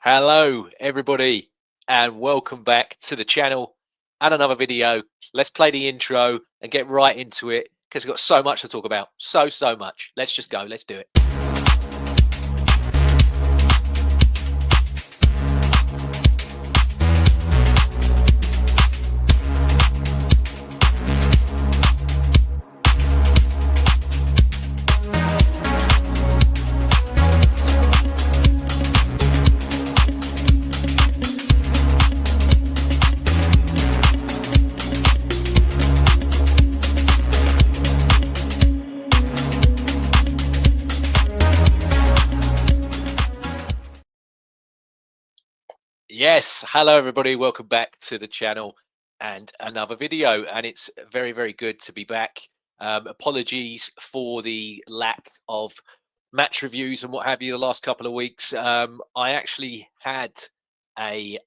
Hello, everybody, and welcome back to the channel and another video. Let's play the intro and get right into it because we've got so much to talk about. So much. Let's just go. Let's do it. Yes, hello everybody. Welcome back to the channel and another video. And it's very good to be back. Apologies for the lack of match reviews and what have you the last couple of weeks. I actually had a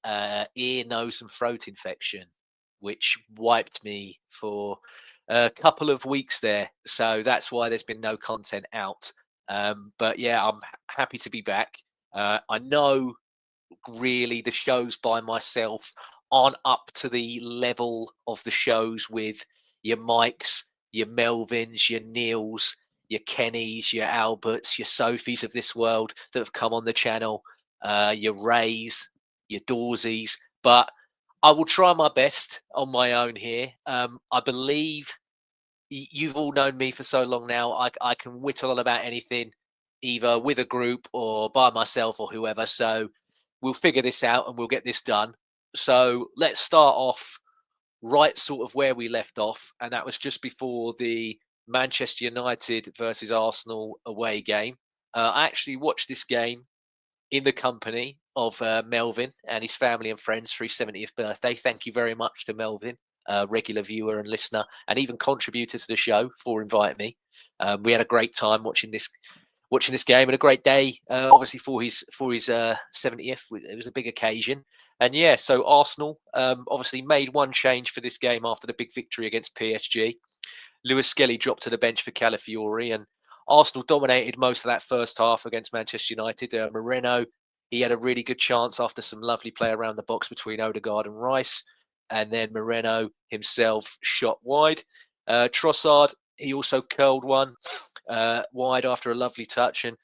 ear, nose, and throat infection, which wiped me for a couple of weeks there. So that's why there's been no content out. But yeah, I'm happy to be back. I know really the shows by myself aren't up to the level of the shows with your Mikes, your Melvins, your Neils, your Kennys, your Alberts, your Sophies of this world that have come on the channel, your Rays, your Dorseys. But I will try my best on my own here. I believe you've all known me for so long now. I can whittle on about anything, either with a group or by myself or whoever. So we'll figure this out and we'll get this done. So let's start off right sort of where we left off. And that was just before the Manchester United versus Arsenal away game. I actually watched this game in the company of Melvin and his family and friends for his 70th birthday. Thank you very much to Melvin, regular viewer and listener, and even contributor to the show, for inviting me. We had a great time watching this game and a great day, obviously for his 70th. It was a big occasion. And yeah, so Arsenal obviously made one change for this game after the big victory against PSG. Lewis Skelly dropped to the bench for Calafiori, and Arsenal dominated most of that first half against Manchester United. Moreno, he had a really good chance after some lovely play around the box between Odegaard and Rice, and then Moreno himself shot wide. Trossard, he also curled one wide after a lovely touch. And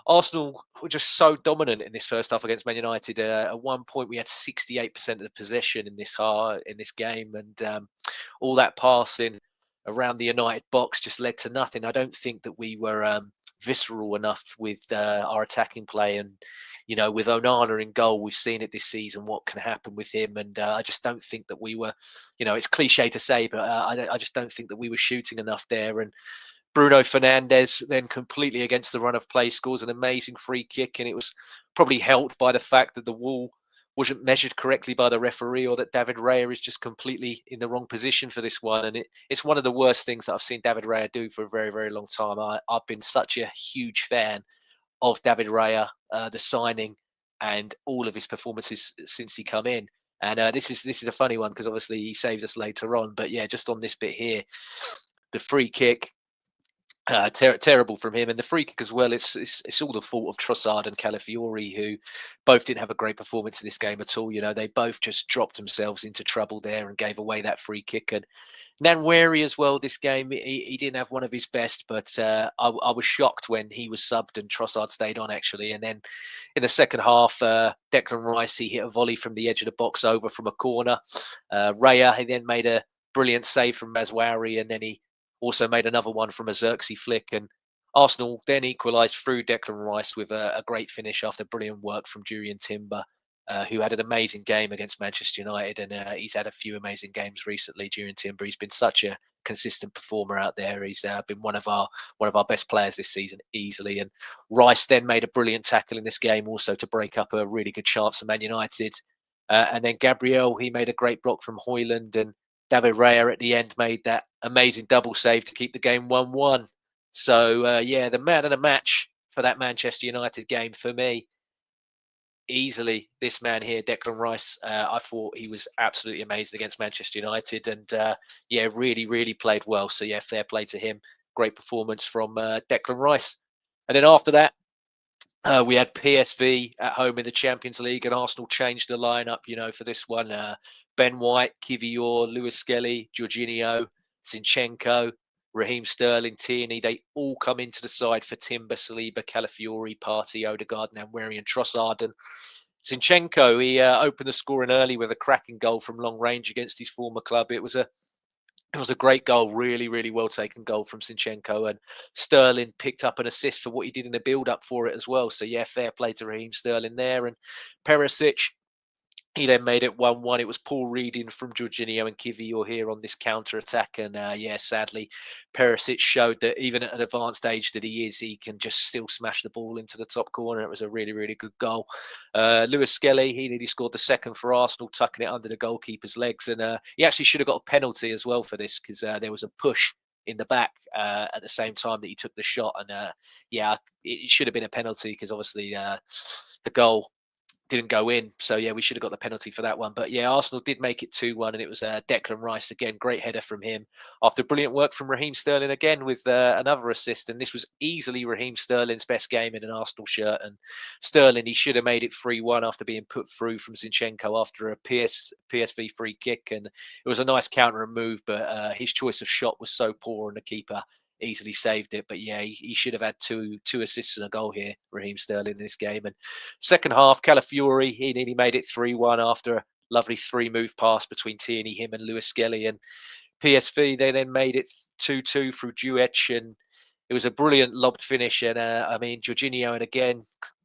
Arsenal were just so dominant in this first half against Man United. At one point, we had 68% of the possession in this game, and all that passing around the United box just led to nothing. I don't think that we were visceral enough with our attacking play, and with Onana in goal, we've seen it this season what can happen with him, and I just don't think that we were, it's cliche to say, but I just don't think that we were shooting enough there. And Bruno Fernandes then completely against the run of play scores an amazing free kick, and it was probably helped by the fact that the wall wasn't measured correctly by the referee, or that David Raya is just completely in the wrong position for this one. And it's one of the worst things that I've seen David Raya do for a very long time. I've been such a huge fan of David Raya, the signing, and all of his performances since he come in. And this is a funny one because obviously he saves us later on. But yeah, just on this bit here, the free kick. Terrible from him, and the free kick as well. It's all the fault of Trossard and Calafiori, who both didn't have a great performance in this game at all. They both just dropped themselves into trouble there and gave away that free kick. And Nwaneri as well. This game, he didn't have one of his best, but I was shocked when he was subbed and Trossard stayed on actually. And then in the second half, Declan Rice, he hit a volley from the edge of the box over from a corner. Raya, he then made a brilliant save from Mazwari, and then he also made another one from a Xerxes flick, and Arsenal then equalised through Declan Rice with a great finish after brilliant work from Jurriën Timber, who had an amazing game against Manchester United, and he's had a few amazing games recently. Jurriën Timber, he's been such a consistent performer out there. He's been one of our best players this season easily. And Rice then made a brilliant tackle in this game also to break up a really good chance for Man United. And then Gabriel, he made a great block from Højlund, and David Raya at the end made that amazing double save to keep the game 1-1. So, yeah, the man of the match for that Manchester United game for me, easily this man here, Declan Rice. I thought he was absolutely amazing against Manchester United, and yeah, really played well. So, yeah, fair play to him. Great performance from Declan Rice. And then after that, We had PSV at home in the Champions League, and Arsenal changed the lineup, for this one. Ben White, Kivior, Lewis Skelly, Jorginho, Zinchenko, Raheem Sterling, Tierney, they all come into the side for Timber, Saliba, Calafiori, Partey, Odegaard, Nwaneri and Trossard. And Zinchenko, he opened the scoring early with a cracking goal from long range against his former club. It was a great goal, really, really well taken goal from Zinchenko, and Sterling picked up an assist for what he did in the build-up for it as well. So yeah, fair play to Raheem Sterling there. And Perisic, he then made it 1-1. It was poor reading from Jorginho and Kivior here on this counter-attack. And yeah, sadly, Perisic showed that even at an advanced age that he is, he can just still smash the ball into the top corner. It was a really, really good goal. Lewis Skelly, he nearly scored the second for Arsenal, tucking it under the goalkeeper's legs. And he actually should have got a penalty as well for this, because there was a push in the back at the same time that he took the shot. And yeah, it should have been a penalty, because obviously the goal didn't go in. So yeah, we should have got the penalty for that one. But yeah, Arsenal did make it 2-1, and it was Declan Rice again. Great header from him after brilliant work from Raheem Sterling again with another assist. And this was easily Raheem Sterling's best game in an Arsenal shirt. And Sterling, he should have made it 3-1 after being put through from Zinchenko after a PSV free kick. And it was a nice counter and move, but his choice of shot was so poor, and the keeper easily saved it. But yeah, he should have had two assists and a goal here, Raheem Sterling, in this game. And second half, Calafiori, he nearly made it 3-1 after a lovely three-move pass between Tierney, him and Lewis Skelly. And PSV, they then made it 2-2 through Duech, and it was a brilliant lobbed finish. And I mean, Jorginho and again,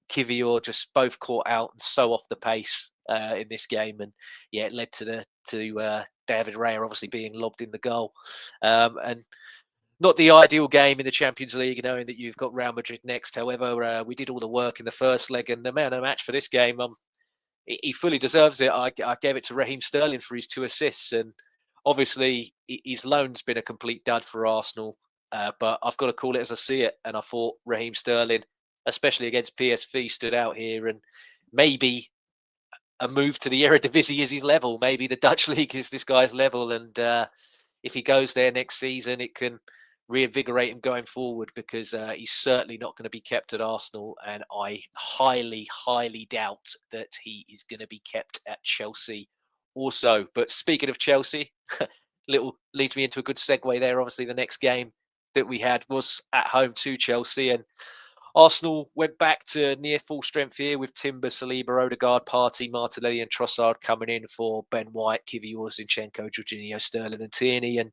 Kivior just both caught out and so off the pace in this game. And yeah, it led to David Raya obviously being lobbed in the goal. And not the ideal game in the Champions League, knowing that you've got Real Madrid next. However, we did all the work in the first leg, and the man of the match for this game, he fully deserves it. I gave it to Raheem Sterling for his two assists, and obviously his loan's been a complete dud for Arsenal. But I've got to call it as I see it, and I thought Raheem Sterling, especially against PSV, stood out here, and maybe a move to the Eredivisie is his level. Maybe the Dutch league is this guy's level, and if he goes there next season, it can reinvigorate him going forward, because he's certainly not going to be kept at Arsenal, and I highly, highly doubt that he is going to be kept at Chelsea also. But speaking of Chelsea, little leads me into a good segue there. Obviously, the next game that we had was at home to Chelsea, and Arsenal went back to near full strength here with Timber, Saliba, Odegaard, Partey, Martinelli and Trossard coming in for Ben White, Kivior, Zinchenko, Jorginho, Sterling and Tierney. And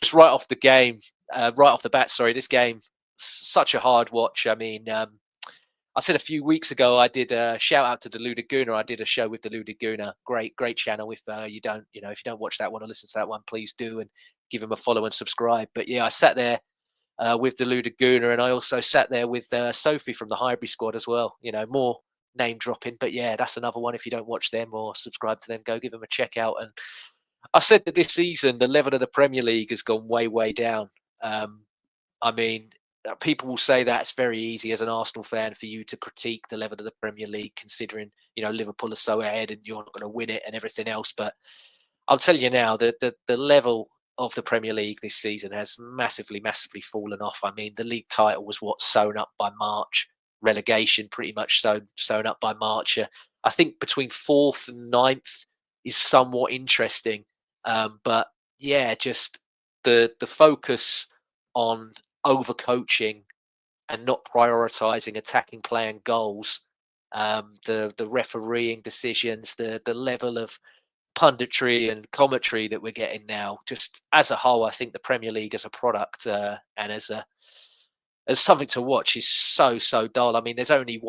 just right off the bat, this game, such a hard watch. I mean, I said a few weeks ago, I did a shout out to Deluded Gooner. I did a show with Deluded Gooner. Great channel. If you don't watch that one or listen to that one, please do, and give him a follow and subscribe. But yeah, I sat there with Deluded Gooner, and I also sat there with Sophie from the Highbury squad as well. More name dropping, but yeah, that's another one. If you don't watch them or subscribe to them, go give them a check out. And I said that this season, the level of the Premier League has gone way, way down. I mean, people will say that it's very easy as an Arsenal fan for you to critique the level of the Premier League, considering Liverpool are so ahead and you're not going to win it and everything else. But I'll tell you now that the level of the Premier League this season has massively, massively fallen off. I mean, the league title was sewn up by March. Relegation pretty much sewn up by March. I think between fourth and ninth is somewhat interesting, but yeah, just the focus on overcoaching and not prioritising attacking play and goals, the refereeing decisions, the level of punditry and commentary that we're getting now, just as a whole, I think the Premier League as a product and as something to watch is so dull. I mean, there's only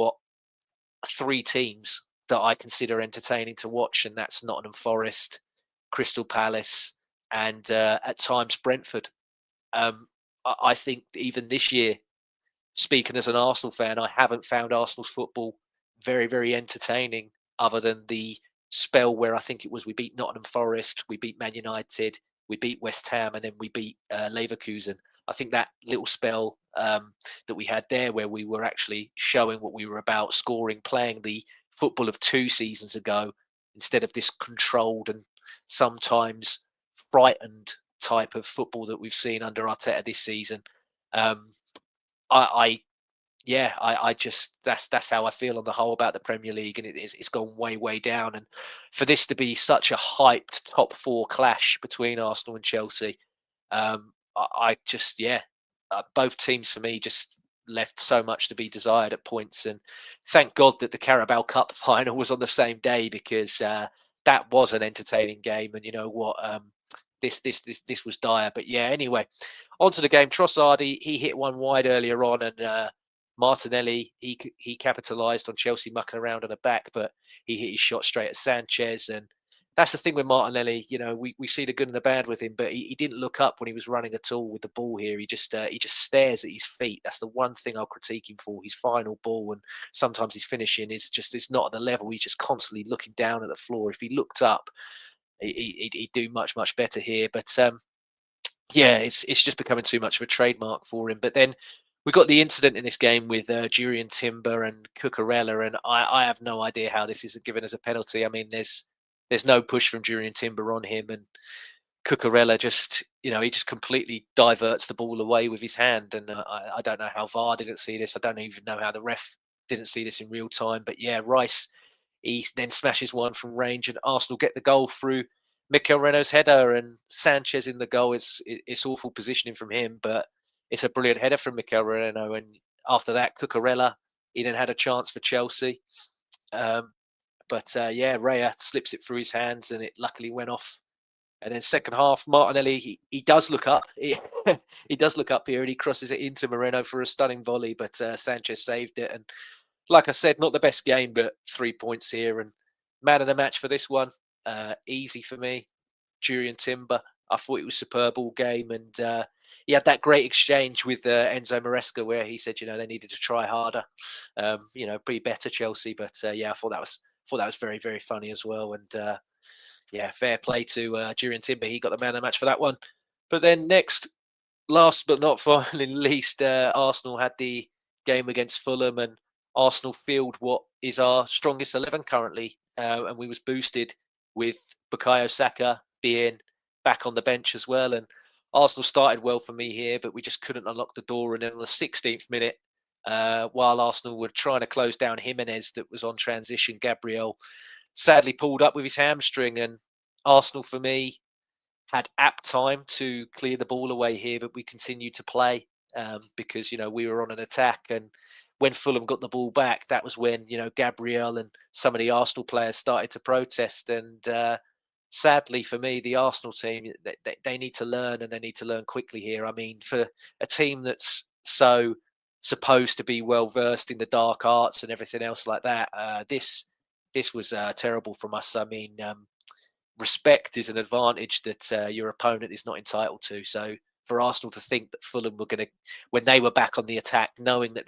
three teams that I consider entertaining to watch, and that's Nottingham Forest, Crystal Palace, and at times Brentford. I think even this year, speaking as an Arsenal fan, I haven't found Arsenal's football very, very entertaining, other than the spell where I think it was we beat Nottingham Forest, we beat Man United, we beat West Ham, and then we beat Leverkusen. I think that little spell that we had there, where we were actually showing what we were about, scoring, playing the football of 2 seasons ago, instead of this controlled and sometimes frightened type of football that we've seen under Arteta this season. I yeah, I just that's how I feel on the whole about the Premier League, and it's gone way down. And for this to be such a hyped top four clash between Arsenal and Chelsea, I just both teams for me just left so much to be desired at points. And thank God that the Carabao Cup final was on the same day, because that was an entertaining game. And you know what, this was dire. But yeah, anyway, on to the game. Trossard, he hit one wide earlier on, and Martinelli, he capitalised on Chelsea mucking around on the back, but he hit his shot straight at Sanchez. And that's the thing with Martinelli. You know, we see the good and the bad with him, but he didn't look up when he was running at all with the ball here. He just stares at his feet. That's the one thing I'll critique him for. His final ball and sometimes his finishing is not at the level. He's just constantly looking down at the floor. If he looked up, he'd do much better here. But yeah, it's just becoming too much of a trademark for him. But then we got the incident in this game with Jurien Timber and Cucurella, and I have no idea how this isn't given as a penalty. I mean, there's no push from Jurien Timber on him, and Cucurella just, he just completely diverts the ball away with his hand. And I don't know how VAR didn't see this. I don't even know how the ref didn't see this in real time. But yeah, Rice, he then smashes one from range, and Arsenal get the goal through Mikel Reno's header, and Sanchez in the goal. It's awful positioning from him, but it's a brilliant header from Mikel Reno. And after that, Cucurella, he then had a chance for Chelsea. But yeah, Raya slips it through his hands, and it luckily went off. And then second half, Martinelli, he does look up. He does look up here, and he crosses it into Moreno for a stunning volley, but Sanchez saved it. And like I said, not the best game, but 3 points here. And man of the match for this one, easy for me, Jurien Timber. I thought it was superb all game, and he had that great exchange with Enzo Maresca where he said, they needed to try harder, be better, Chelsea. But yeah, I thought that was very funny as well. And yeah, fair play to Jurien Timber. He got the man of the match for that one. But then next, last but not finally least, Arsenal had the game against Fulham, and Arsenal field what is our strongest 11 currently, and we was boosted with Bukayo Saka being back on the bench as well. And Arsenal started well for me here, but we just couldn't unlock the door. And then on the 16th minute, while Arsenal were trying to close down Jimenez that was on transition, Gabriel sadly pulled up with his hamstring. And Arsenal, for me, had apt time to clear the ball away here, but we continued to play because we were on an attack. And when Fulham got the ball back, that was when Gabriel and some of the Arsenal players started to protest. And sadly for me, the Arsenal team, they need to learn, and they need to learn quickly here. I mean, for a team that's so supposed to be well versed in the dark arts and everything else like that, this was terrible from us. I mean, respect is an advantage that your opponent is not entitled to. So for Arsenal to think that Fulham were going to, when they were back on the attack, knowing that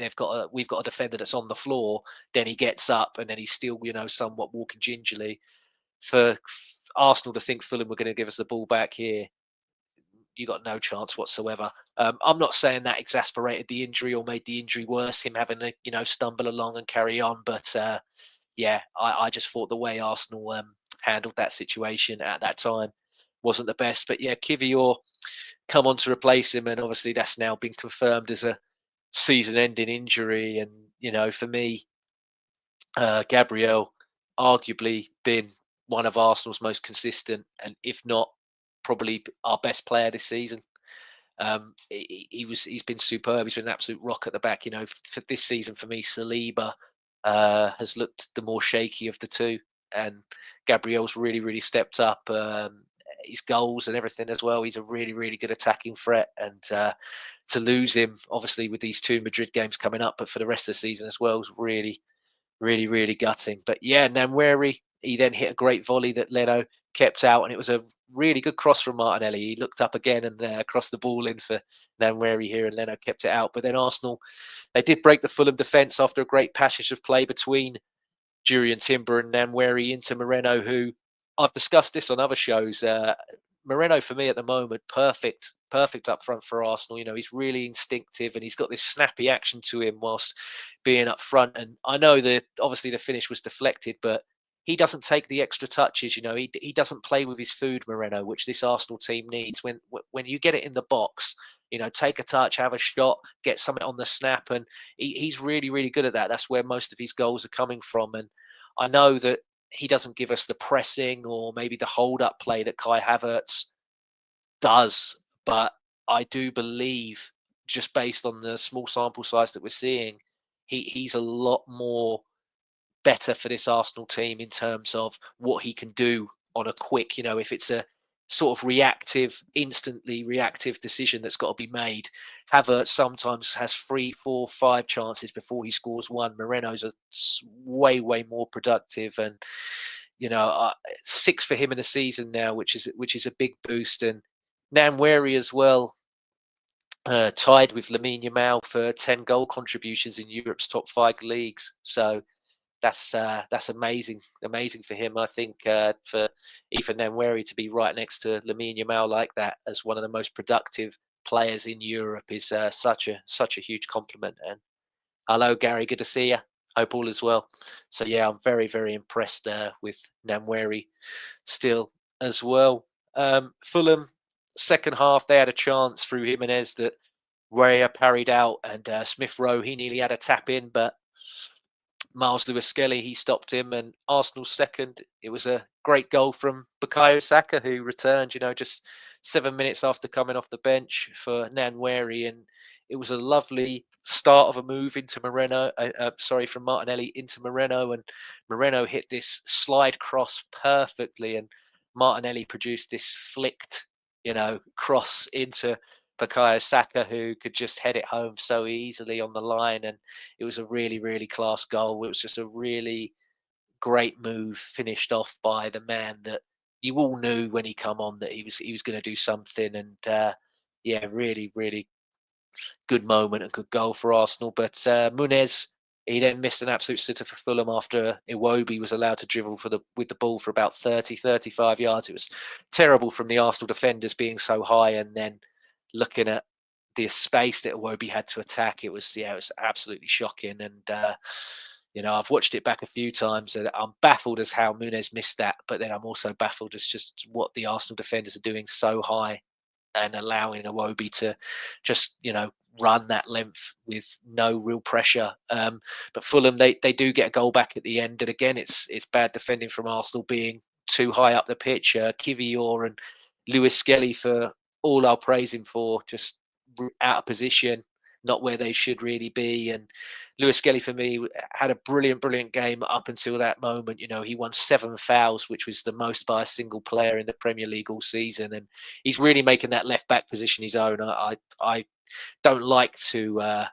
we've got a defender that's on the floor, then he gets up and then he's still, somewhat walking gingerly. For Arsenal to think Fulham were going to give us the ball back here, you got no chance whatsoever. I'm not saying that exasperated the injury or made the injury worse, him having to, stumble along and carry on. But yeah, I just thought the way Arsenal handled that situation at that time wasn't the best. But yeah, Kivior come on to replace him, and obviously that's now been confirmed as a season-ending injury. And for me, Gabriel arguably been one of Arsenal's most consistent, and if not, probably our best player this season. He's been superb. He's been an absolute rock at the back. For this season, for me, Saliba has looked the more shaky of the two, and Gabriel's really stepped up. His goals and everything as well. He's a really good attacking threat, and to lose him, obviously with these two Madrid games coming up, but for the rest of the season as well, is really gutting. But yeah, Namweri, he then hit a great volley that Leno kept out, and it was a really good cross from Martinelli. He looked up again and crossed the ball in for Namweri here, and Leno kept it out. But then Arsenal, they did break the Fulham defence after a great passage of play between Jurien Timber and Namweri into Moreno, who I've discussed this on other shows. Moreno, for me at the moment, perfect up front for Arsenal. He's really instinctive, and he's got this snappy action to him whilst being up front. And I know that obviously the finish was deflected, but he doesn't take the extra touches. He doesn't play with his food, Moreno, which this Arsenal team needs. When you get it in the box, take a touch, have a shot, get something on the snap, and he's really, really good at that. That's where most of his goals are coming from. And I know that he doesn't give us the pressing or maybe the hold-up play that Kai Havertz does, but I do believe, just based on the small sample size that we're seeing, he's a lot more better for this Arsenal team in terms of what he can do on a quick, if it's a sort of instantly reactive decision that's got to be made. Havertz sometimes has 3, 4, 5 chances before he scores one. Moreno's way, way more productive, and 6 for him in the season now, which is a big boost. And Nwaneri as well, tied with Lamine Yamal for 10 goal contributions in Europe's top 5 leagues. So that's amazing for him. I think for Ethan Nwaneri to be right next to Lamine Yamal like that as one of the most productive players in Europe is such a huge compliment. And hello, Gary, good to see you. Hope all is well. So yeah, I'm very, very impressed with Nwaneri still as well. Fulham, second half, they had a chance through Jimenez that Raya parried out, and Smith Rowe, he nearly had a tap in, but Miles Lewis-Skelly, he stopped him. And Arsenal's second, it was a great goal from Bukayo Saka, who returned, just 7 minutes after coming off the bench for Nwaneri. And it was a lovely start of a move into Moreno, from Martinelli into Moreno. And Moreno hit this slide cross perfectly, and Martinelli produced this flicked, cross into Bukayo Saka, who could just head it home so easily on the line. And it was a really, really class goal. It was just a really great move, finished off by the man that you all knew when he come on that he was going to do something. And yeah, really, really good moment and good goal for Arsenal. But Munez, he then missed an absolute sitter for Fulham after Iwobi was allowed to dribble with the ball for about 30, 35 yards. It was terrible from the Arsenal defenders being so high, and then looking at the space that Iwobi had to attack, it was absolutely shocking. And I've watched it back a few times, and I'm baffled as how Munez missed that. But then I'm also baffled as just what the Arsenal defenders are doing so high and allowing Iwobi to just run that length with no real pressure. But Fulham, they do get a goal back at the end, and again it's bad defending from Arsenal being too high up the pitch. Kivior and Lewis-Skelly, for all I'll praise him for, just out of position, not where they should really be. And Lewis-Skelly, for me, had a brilliant game up until that moment. He won 7 fouls, which was the most by a single player in the Premier League all season, and he's really making that left back position his own. I don't like to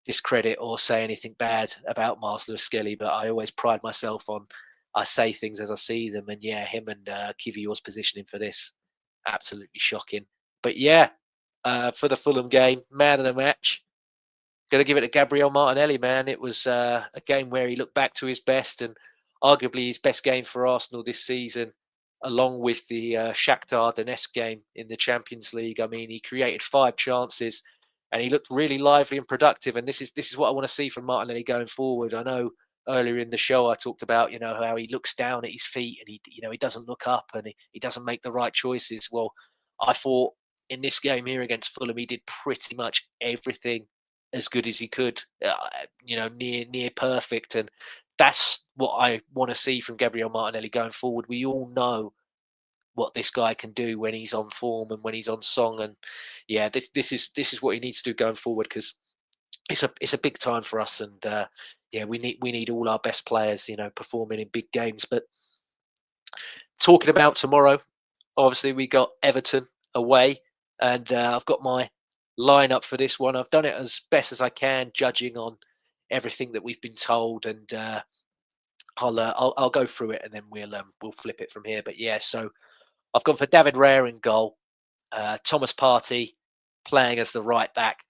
discredit or say anything bad about Miles Lewis-Skelly, but I always pride myself on I say things as I see them. And yeah, him and Kivior's positioning for this, absolutely shocking. But yeah, for the Fulham game, man of the match, going to give it to Gabriel Martinelli, man. It was a game where he looked back to his best, and arguably his best game for Arsenal this season, along with the Shakhtar Donetsk game in the Champions League. I mean, he created 5 chances, and he looked really lively and productive. And this is what I want to see from Martinelli going forward. I know earlier in the show I talked about how he looks down at his feet, and he doesn't look up, and he doesn't make the right choices. Well, I thought in this game here against Fulham, he did pretty much everything as good as he could, near perfect. And that's what I want to see from Gabriel Martinelli going forward. We all know what this guy can do when he's on form and when he's on song. And yeah, this is what he needs to do going forward, because it's a big time for us. And yeah, we need all our best players, performing in big games. But talking about tomorrow, obviously we got Everton away, and I've got my lineup for this one. I've done it as best as I can, judging on everything that we've been told, and I'll go through it, and then we'll flip it from here. But yeah, so I've gone for David Raya in goal, Thomas Partey playing as the right back,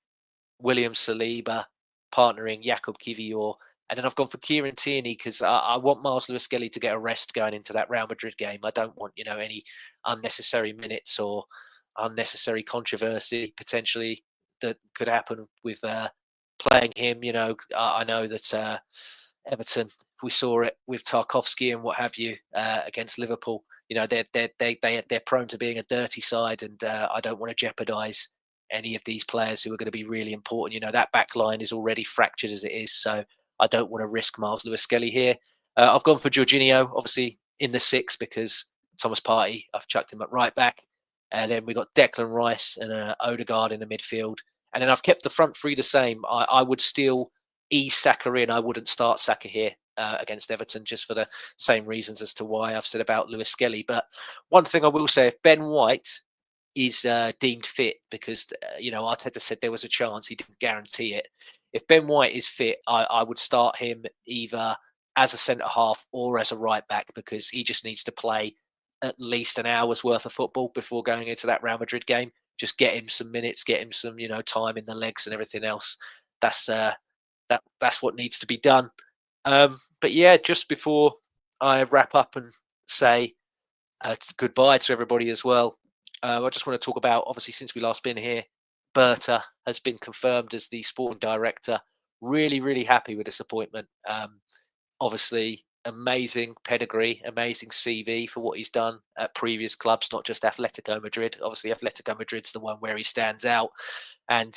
William Saliba partnering Jakub Kivior, and then I've gone for Kieran Tierney because I want Miles Lewis-Skelly to get a rest going into that Real Madrid game. I don't want any unnecessary minutes or unnecessary controversy potentially that could happen with playing him. I know that Everton, we saw it with Tarkowski and what have you against Liverpool. They're prone to being a dirty side, and I don't want to jeopardise any of these players who are going to be really important. That back line is already fractured as it is, so I don't want to risk Miles Lewis-Skelly here. I've gone for Jorginho, obviously in the six, because Thomas Partey, I've chucked him at right back. And then we got Declan Rice and Odegaard in the midfield. And then I've kept the front three the same. I would still ease Saka in. I wouldn't start Saka here against Everton, just for the same reasons as to why I've said about Lewis-Skelly. But one thing I will say, if Ben White is deemed fit, because Arteta said there was a chance, he didn't guarantee it. If Ben White is fit, I would start him either as a centre half or as a right back, because he just needs to play at least an hour's worth of football before going into that Real Madrid game. Just get him some minutes, get him some time in the legs and everything else. That's what needs to be done. But yeah, just before I wrap up and say goodbye to everybody as well, I just want to talk about, obviously, since we last been here, Berta has been confirmed as the sporting director. Really, really happy with this appointment. Obviously, amazing pedigree, amazing CV for what he's done at previous clubs, not just Atletico Madrid. Obviously, Atletico Madrid's the one where he stands out. And,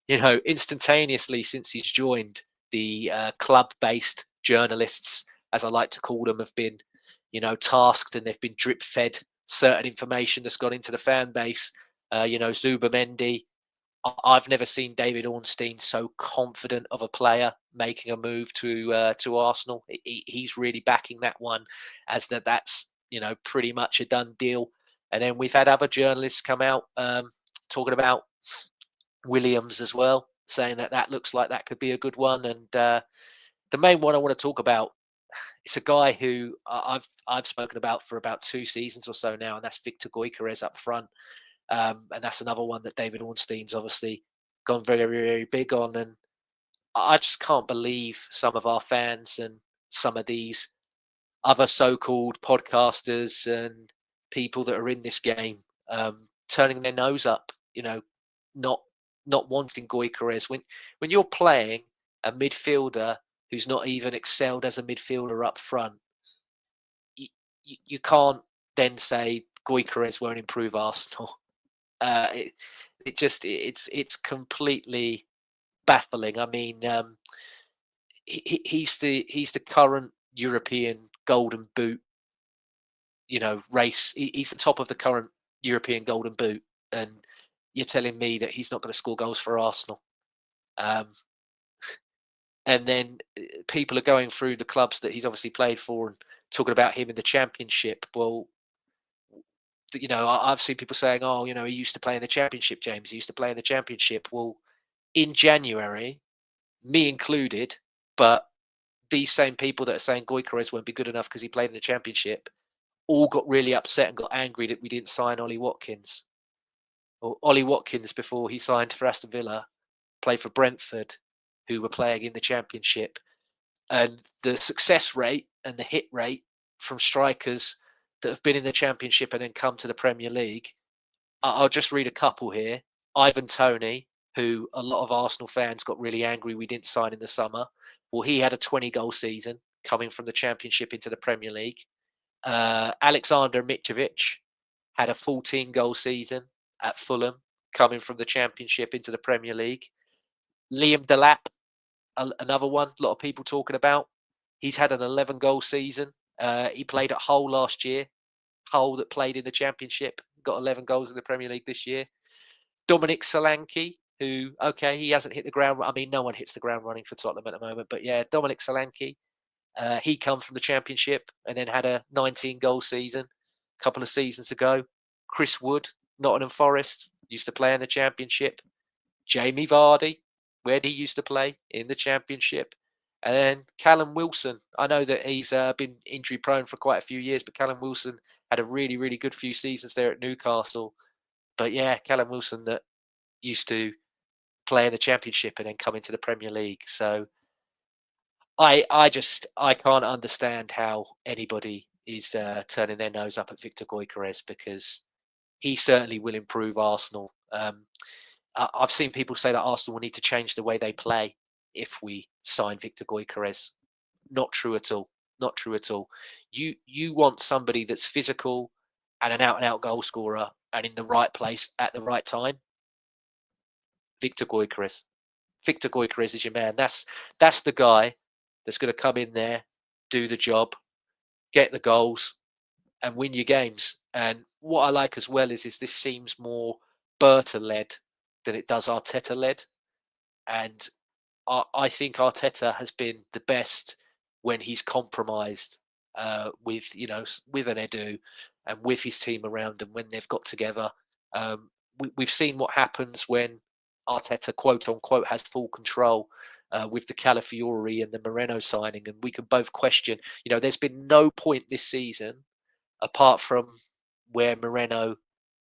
instantaneously since he's joined, the club-based journalists, as I like to call them, have been, tasked, and they've been drip-fed certain information that's gone into the fan base. Zubimendi, I've never seen David Ornstein so confident of a player making a move to Arsenal. He's really backing that one as that's pretty much a done deal. And then we've had other journalists come out talking about Williams as well, saying that looks like that could be a good one. And the main one I want to talk about, it's a guy who I've spoken about for about 2 seasons or so now, and that's Victor Gyökeres up front. And that's another one that David Ornstein's obviously gone very, very big on. And I just can't believe some of our fans and some of these other so-called podcasters and people that are in this game turning their nose up, not wanting Gyökeres. When you're playing a midfielder who's not even excelled as a midfielder up front, you can't then say Gyökeres won't improve Arsenal. It's completely baffling. I mean, he's the current European Golden Boot, race. He's the top of the current European Golden Boot, and you're telling me that he's not going to score goals for Arsenal. And then people are going through the clubs that he's obviously played for and talking about him in the Championship. Well, I've seen people saying, "Oh, he used to play in the Championship, James. He used to play in the Championship." Well, in January, me included, but these same people that are saying Gyökeres won't be good enough because he played in the Championship, all got really upset and got angry that we didn't sign Ollie Watkins. Or Ollie Watkins, before he signed for Aston Villa, played for Brentford, who were playing in the Championship. And the success rate and the hit rate from strikers that have been in the Championship and then come to the Premier League, I'll just read a couple here. Ivan Toney, who a lot of Arsenal fans got really angry we didn't sign in the summer. Well, he had a 20-goal season coming from the Championship into the Premier League. Alexander Mitrovic had a 14-goal season at Fulham, coming from the Championship into the Premier League. Liam Delap, another one a lot of people talking about. He's had an 11-goal season. He played at Hull last year. Hull, that played in the Championship, got 11 goals in the Premier League this year. Dominic Solanke, who, okay, he hasn't hit the ground. I mean, no one hits the ground running for Tottenham at the moment. But yeah, Dominic Solanke, he come from the Championship and then had a 19-goal season a couple of seasons ago. Chris Wood, Nottingham Forest, used to play in the Championship. Jamie Vardy, where did he used to play? In the Championship. And then Callum Wilson. I know that he's been injury prone for quite a few years, but Callum Wilson had a really, really good few seasons there at Newcastle. But yeah, Callum Wilson that used to play in the Championship and then come into the Premier League. So I can't understand how anybody is turning their nose up at Victor Gyökeres, because he certainly will improve Arsenal. I've seen people say that Arsenal will need to change the way they play if we sign Victor Gyökeres. Not true at all. Not true at all. You want somebody that's physical and an out-and-out goal scorer and in the right place at the right time. Victor Gyökeres. Victor Gyökeres is your man. That's the guy that's going to come in there, do the job, get the goals, and win your games. And what I like as well is this seems more Berta led than it does Arteta led. And I think Arteta has been the best when he's compromised with with an Edu and with his team around him when they've got together. We've seen what happens when Arteta, quote unquote, has full control with the Calafiori and the Moreno signing, and we can both question. There's been no point this season apart from where Moreno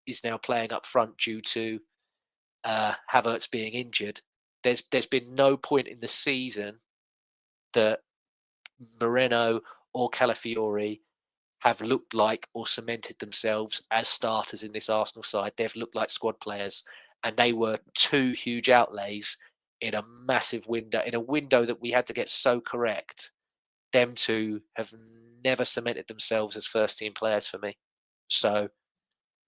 is now playing up front due to Havertz being injured. There's been no point in the season that Moreno or Calafiori have looked like or cemented themselves as starters in this Arsenal side. They've looked like squad players, and they were two huge outlays in a massive window, in a window that we had to get so correct. Them two have never cemented themselves as first team players for me. So,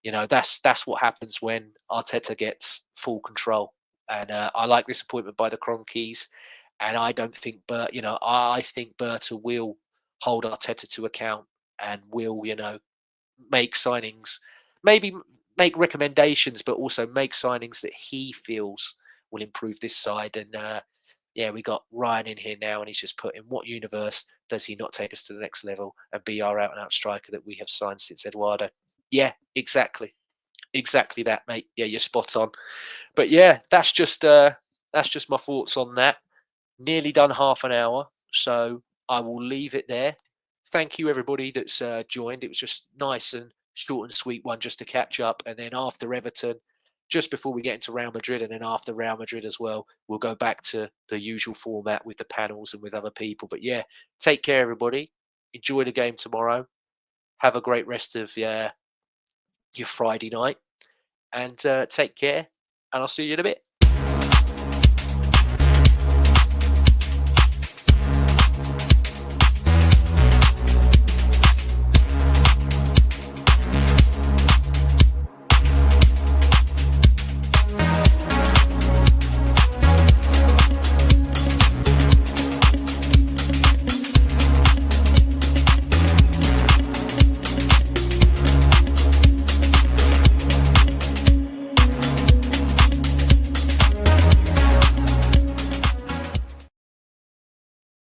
that's what happens when Arteta gets full control. And I like this appointment by the Cronkies. And I don't think I think Berta will hold Arteta to account and will, make signings, maybe make recommendations, but also make signings that he feels will improve this side. And we got Ryan in here now, and he's just put in what universe does he not take us to the next level and be our out and out striker that we have signed since Eduardo? Yeah, exactly. Exactly that, mate. Yeah, you're spot on. But yeah, that's just my thoughts on that. Nearly done half an hour, so I will leave it there. Thank you, everybody that's joined. It was just nice and short and sweet one just to catch up. And then after Everton, just before we get into Real Madrid, and then after Real Madrid as well, we'll go back to the usual format with the panels and with other people. But yeah, take care, everybody. Enjoy the game tomorrow. Have a great rest of your Friday night, and take care. And I'll see you in a bit.